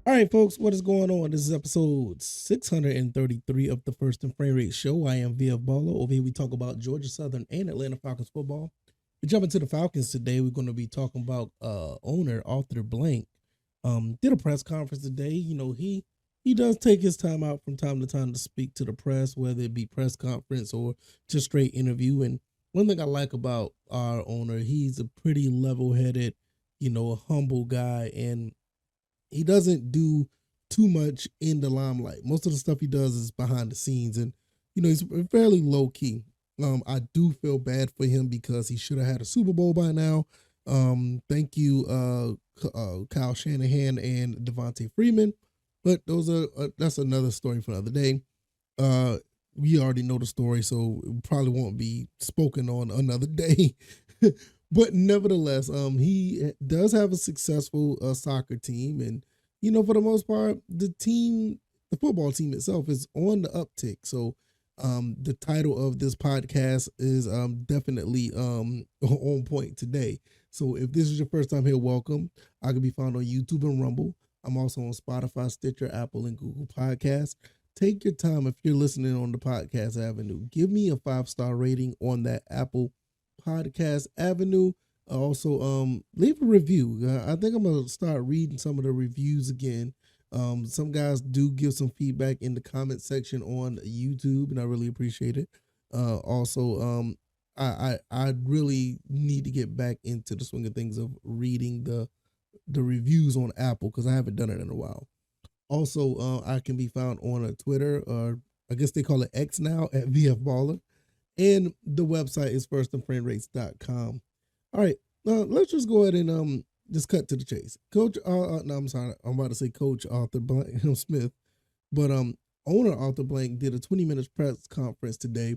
All right, folks, what is going on? This is episode 633 of the First and Frame Rate Show. I am VF Baller. Over here, we talk about Georgia Southern and Atlanta Falcons football. We jump into the Falcons today. We're going to be talking about owner Arthur Blank. Did a press conference today. You know, he does take his time out from time to time to speak to the press, whether it be press conference or just straight interview. And one thing I like about our owner, he's a pretty level-headed, a humble guy, and he doesn't do too much in the limelight. Most of the stuff he does is behind the scenes, and he's fairly low key. I do feel bad for him because he should have had a Super Bowl by now. Thank you, Kyle Shanahan and Devontae Freeman, but that's another story for another day. We already know the story, so it probably won't be spoken on another day. But nevertheless, he does have a successful soccer team, and for the most part, the football team itself is on the uptick. So, the title of this podcast is definitely on point today. So, if this is your first time here, welcome. I can be found on YouTube and Rumble. I'm also on Spotify, Stitcher, Apple, and Google Podcasts. Take your time if you're listening on the podcast avenue. Give me a 5-star rating on that Apple Podcast Avenue. Also, leave a review. I think I'm gonna start reading some of the reviews again. Some guys do give some feedback in the comment section on YouTube, and I really appreciate it. Also, I really need to get back into the swing of things of reading the reviews on Apple because I haven't done it in a while. Also, I can be found on a Twitter, or I guess they call it X now, at VF Baller. And the website is firstandframerates.com. All right, let's just go ahead and just cut to the chase. Coach, no, I'm sorry, I'm about to say Coach Arthur Blank Smith, but owner Arthur Blank did a 20-minute press conference today,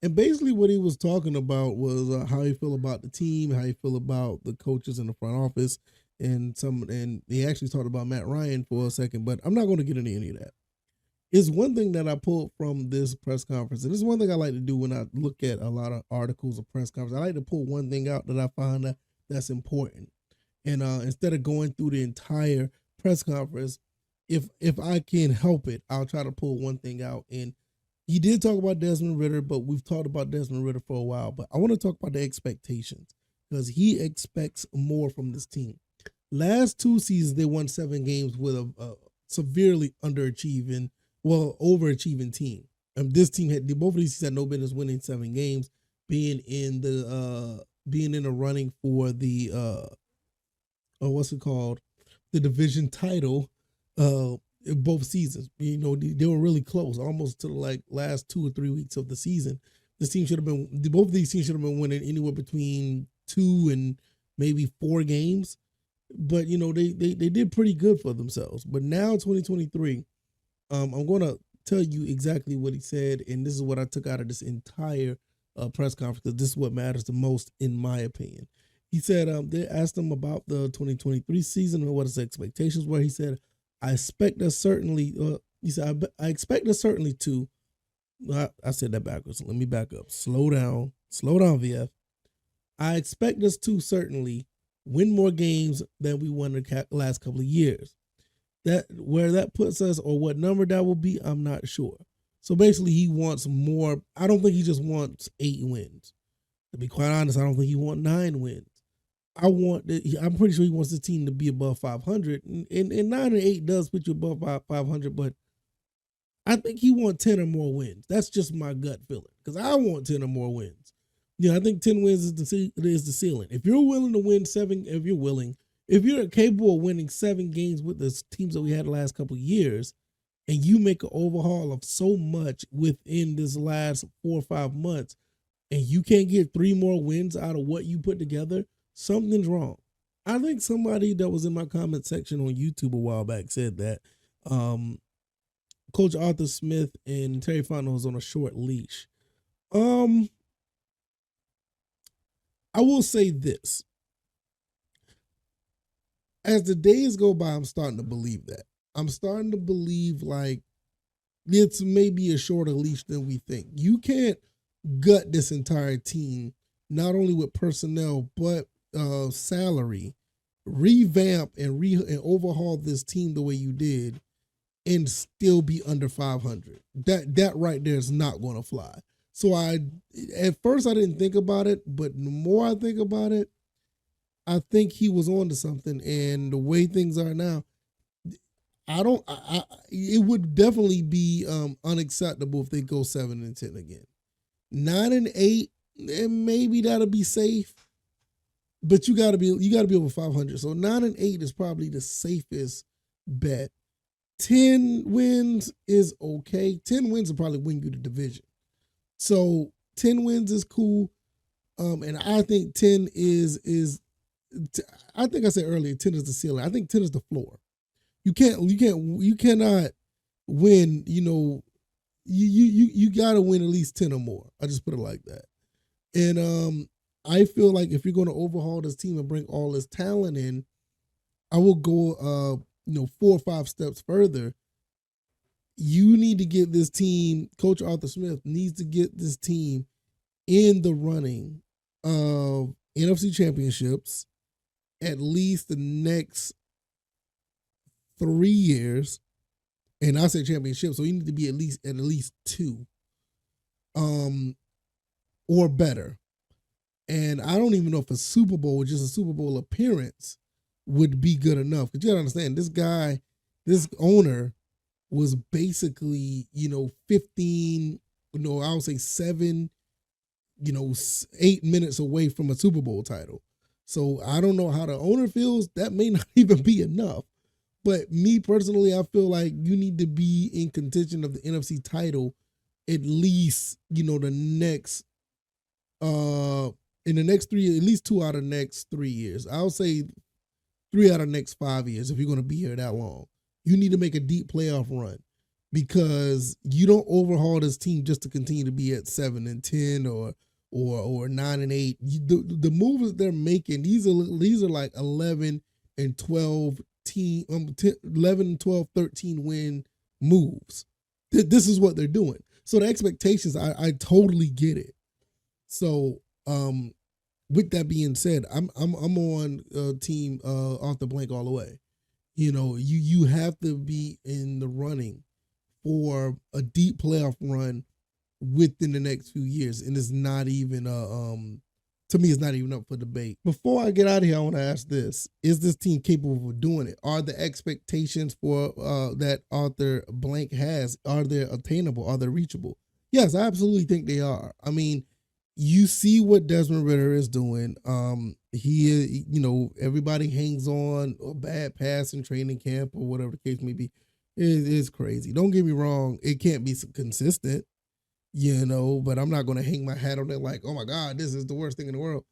and basically what he was talking about was how he feel about the team, how he feel about the coaches in the front office, and he actually talked about Matt Ryan for a second, but I'm not going to get into any of that. Is one thing that I pulled from this press conference, and this is one thing I like to do when I look at a lot of articles or press conferences. I like to pull one thing out that I find that's important, and instead of going through the entire press conference, if I can help it, I'll try to pull one thing out. And he did talk about Desmond Ridder, but we've talked about Desmond Ridder for a while. But I want to talk about the expectations because he expects more from this team. Last 2 seasons, they won 7 games with a severely overachieving team. This team both of these teams had no business winning 7 games, being in the running for the the division title in both seasons. They were really close, almost to the last 2 or 3 weeks of the season. Both of these teams should have been winning anywhere between 2 and maybe 4 games. But they did pretty good for themselves. But now 2023, I'm going to tell you exactly what he said, and this is what I took out of this entire press conference, because this is what matters the most, in my opinion. He said they asked him about the 2023 season and what his expectations were. He said, I expect us certainly, I expect us certainly to, I said that backwards. Let me back up. Slow down, VF. I expect us to certainly win more games than we won the last couple of years. Where that puts us, or what number that will be, I'm not sure. So basically, he wants more. I don't think he just wants 8 wins. To be quite honest, I don't think he wants 9 wins. I'm pretty sure he wants the team to be above 500, and 9 and 8 does put you above 500. But I think he wants 10 or more wins. That's just my gut feeling, because I want 10 or more wins. I think 10 wins is the ceiling. If you're willing to win 7, if you're capable of winning 7 games with the teams that we had the last couple of years, and you make an overhaul of so much within this last 4 or 5 months, and you can't get 3 more wins out of what you put together, something's wrong. I think somebody that was in my comment section on YouTube a while back said that Coach Arthur Smith and Terry Fontenot was on a short leash. I will say this. As the days go by, I'm starting to believe that. I'm starting to believe it's maybe a shorter leash than we think. You can't gut this entire team, not only with personnel, but salary, revamp and overhaul this team the way you did and still be under 500. That right there is not going to fly. So at first I didn't think about it, but the more I think about it, I think he was on to something. And the way things are now, it would definitely be unacceptable if they go 7-10 again. 9-8, and maybe that'll be safe. But you gotta be over 500. So 9-8 is probably the safest bet. 10 wins is okay. 10 wins will probably win you the division. So 10 wins is cool. And I think 10 I think I said earlier 10 is the ceiling. I think 10 is the floor. You cannot win, you gotta win at least 10 or more. I just put it like that. And I feel like if you're going to overhaul this team and bring all this talent in, I will go 4 or 5 steps further. You need to get this team, Coach Arthur Smith needs to get this team in the running of NFC championships at least the next 3 years. And I say championship, so you need to be at least 2 or better. And I don't even know if a Super Bowl or just a Super Bowl appearance would be good enough. Because you gotta understand, this owner was basically, 15, I would say 7, 8 minutes away from a Super Bowl title. So I don't know how the owner feels. That may not even be enough. But me personally, I feel like you need to be in contention of the NFC title at least, the next in the next 3 at least 2 out of the next 3 years. I'll say 3 out of the next 5 years if you're going to be here that long. You need to make a deep playoff run because you don't overhaul this team just to continue to be at 7-10 or 9-8. The moves they're making, these are like 11 and 12 11, 12, 13 win moves. This is what they're doing. So the expectations, I totally get it. So with that being said, I'm on team off the blank all the way. You have to be in the running for a deep playoff run within the next few years, and it's not even to me, it's not even up for debate. Before I get out of here, I want to ask this: is this team capable of doing it? Are the expectations for that Arthur Blank has, are they obtainable? Are they reachable? Yes, I absolutely think they are. I mean, you see what Desmond Ridder is doing. He, everybody hangs on a bad pass in training camp or whatever the case may be. It is crazy. Don't get me wrong; it can't be consistent. But I'm not going to hang my hat on it like, oh my God, this is the worst thing in the world,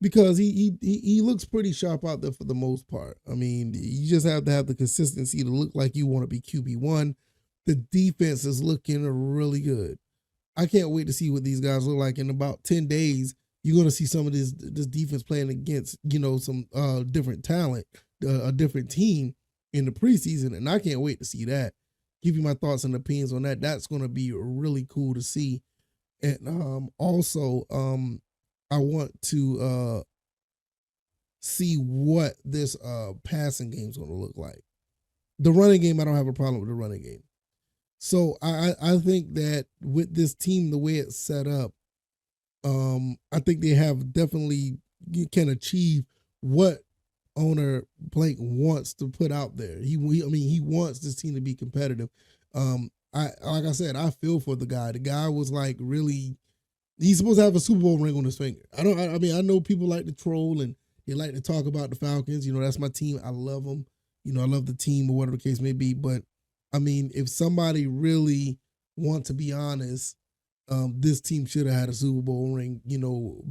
because he looks pretty sharp out there for the most part. I mean, you just have to have the consistency to look like you want to be QB1. The defense is looking really good. I can't wait to see what these guys look like in about 10 days. You're going to see some of this defense playing against, some different talent, a different team in the preseason, and I can't wait to see that. Give you my thoughts and opinions on that. That's going to be really cool to see. And also, I want to see what this passing game is going to look like. The running game, I don't have a problem with the running game. So I think that with this team, the way it's set up, I think they have definitely can achieve what owner Blank wants to put out there. He wants this team to be competitive. Like I said, I feel for the guy. The guy was like really, he's supposed to have a Super Bowl ring on his finger. I know people like to troll and they like to talk about the Falcons. That's my team. I love them. I love the team or whatever the case may be. But I mean, if somebody really wants to be honest, this team should have had a Super Bowl ring,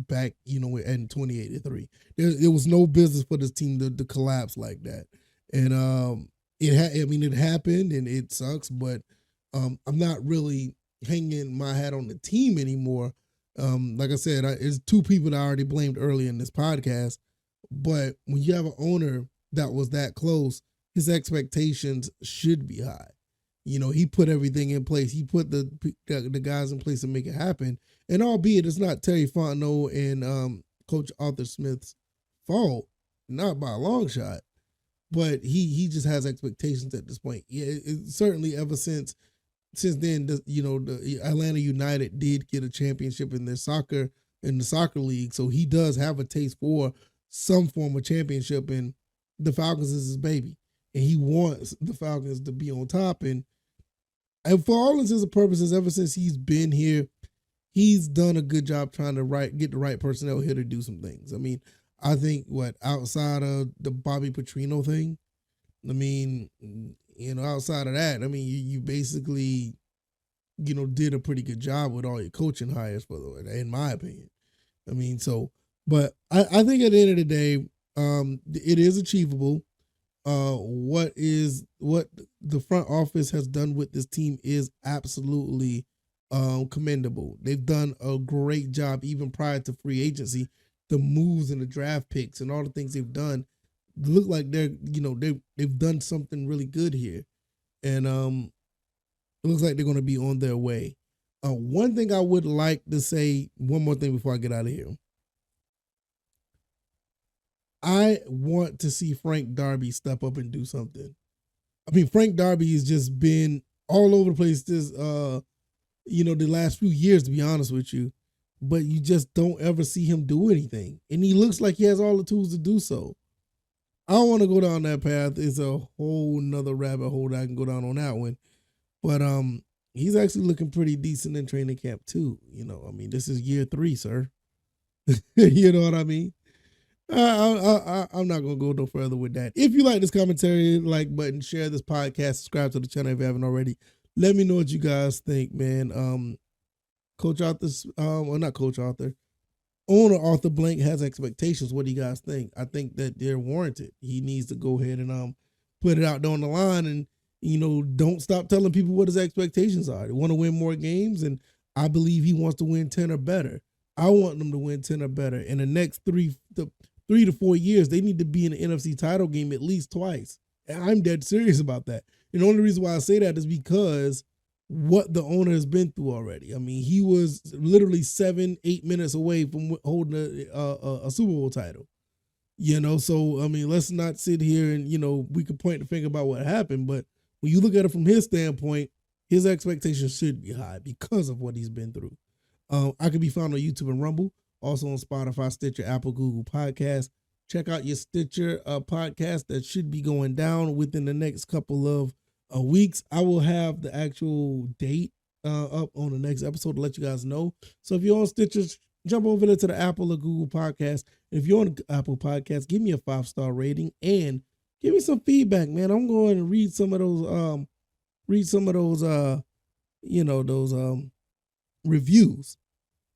back, in 2083. There was no business for this team to collapse like that. And it happened and it sucks, but I'm not really hanging my hat on the team anymore. Like I said, it's 2 people that I already blamed earlier in this podcast. But when you have an owner that was that close, his expectations should be high. He put everything in place. He put the guys in place to make it happen. And albeit it's not Terry Fontenot and Coach Arthur Smith's fault, not by a long shot, but he just has expectations at this point. Yeah, certainly ever since then, the Atlanta United did get a championship in the soccer league, so he does have a taste for some form of championship, and the Falcons is his baby, and he wants the Falcons to be on top. And for all intents and purposes, ever since he's been here, he's done a good job trying to get the right personnel here to do some things. I mean, I think outside of the Bobby Petrino thing, I mean, outside of that, I mean, you basically, did a pretty good job with all your coaching hires, in my opinion. I mean, but I think at the end of the day, it is achievable. What the front office has done with this team is absolutely commendable. They've done a great job even prior to free agency. The moves and the draft picks and all the things they've done look like they've done something really good here, and it looks like they're going to be on their way. One thing I would like to say, one more thing before I get out of here. I want to see Frank Darby step up and do something. I mean, Frank Darby has just been all over the place the last few years, to be honest with you. But you just don't ever see him do anything. And he looks like he has all the tools to do so. I don't want to go down that path. It's a whole nother rabbit hole that I can go down on that one. But he's actually looking pretty decent in training camp too. I mean, this is year 3, sir. You know what I mean? I'm not gonna go no further with that. If you like this commentary, like button, share this podcast, subscribe to the channel if you haven't already. Let me know what you guys think, man. Coach Arthur, or not Coach Arthur, owner Arthur Blank has expectations. What do you guys think? I think that they're warranted. He needs to go ahead and put it out there on the line, and don't stop telling people what his expectations are. They want to win more games, and I believe he wants to win 10 or better. I want them to win 10 or better. In the next 3 to 4 years, they need to be in the NFC title game at least twice. And I'm dead serious about that. And the only reason why I say that is because what the owner has been through already. I mean, he was literally 7-8 minutes away from holding a Super Bowl title. So, I mean, let's not sit here and, we could point the finger about what happened. But when you look at it from his standpoint, his expectations should be high because of what he's been through. I can be found on YouTube and Rumble. Also on Spotify, Stitcher, Apple, Google Podcasts. Check out your Stitcher podcast that should be going down within the next couple of weeks. I will have the actual date up on the next episode to let you guys know. So if you're on Stitcher, jump over there to the Apple or Google Podcast. If you're on Apple Podcast, give me a 5-star rating and give me some feedback, man. I'm going to read some of those reviews.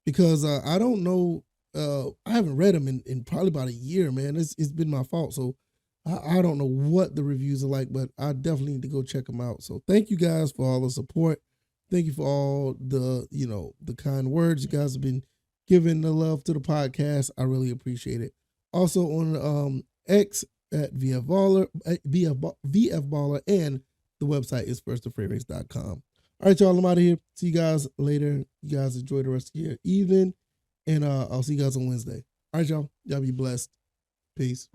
Because I don't know, I haven't read them in probably about a year, man. It's been my fault, so I don't know what the reviews are like, but I definitely need to go check them out. So thank you guys for all the support. Thank you for all the the kind words you guys have been giving the love to the podcast. I really appreciate it. Also on X at VF Baller, and the website is firstofrayrace.com. All right, y'all, I'm out of here. See you guys later. You guys enjoy the rest of your evening, and I'll see you guys on Wednesday. All right, y'all. Y'all be blessed. Peace.